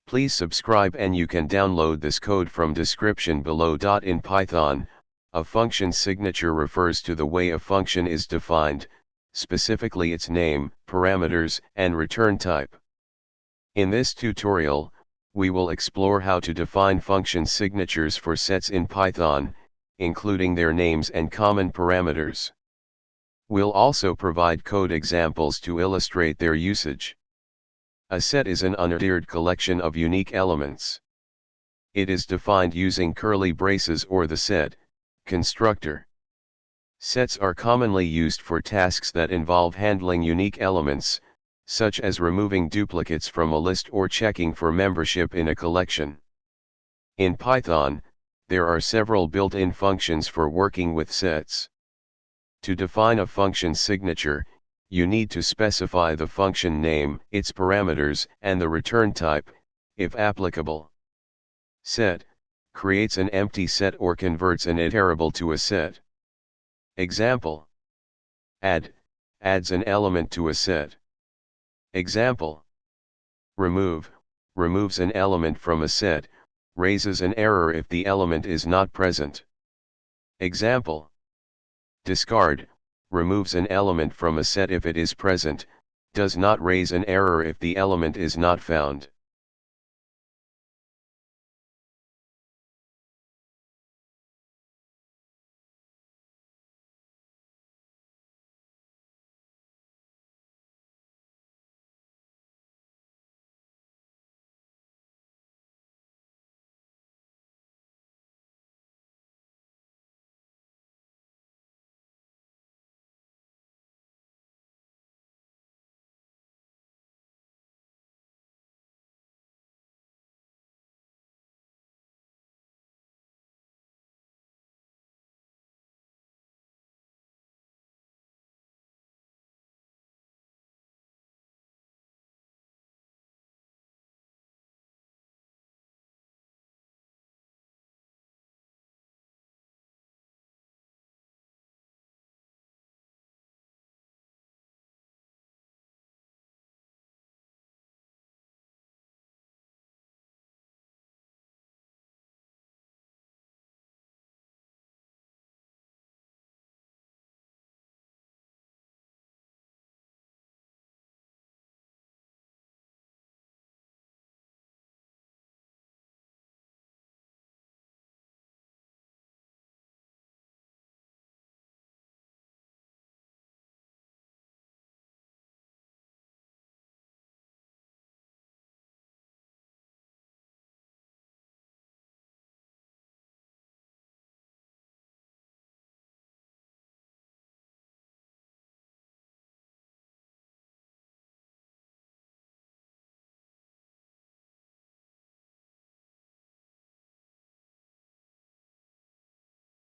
Please subscribe and you can download this code from description below. In Python, a function signature refers to the way a function is defined, specifically its name, parameters, and return type. In this tutorial, we will explore how to define function signatures for sets in Python, including their names and common parameters. We'll also provide code examples to illustrate their usage. A set is an unordered collection of unique elements. It is defined using curly braces or the set constructor. Sets are commonly used for tasks that involve handling unique elements, such as removing duplicates from a list or checking for membership in a collection. In Python, there are several built-in functions for working with sets. To define a function signature, you need to specify the function name, its parameters, and the return type, if applicable. Set creates an empty set or converts an iterable to a set. Example: add adds an element to a set. Example: remove removes an element from a set, raises an error if the element is not present. Example: discard removes an element from a set if it is present, does not raise an error if the element is not found.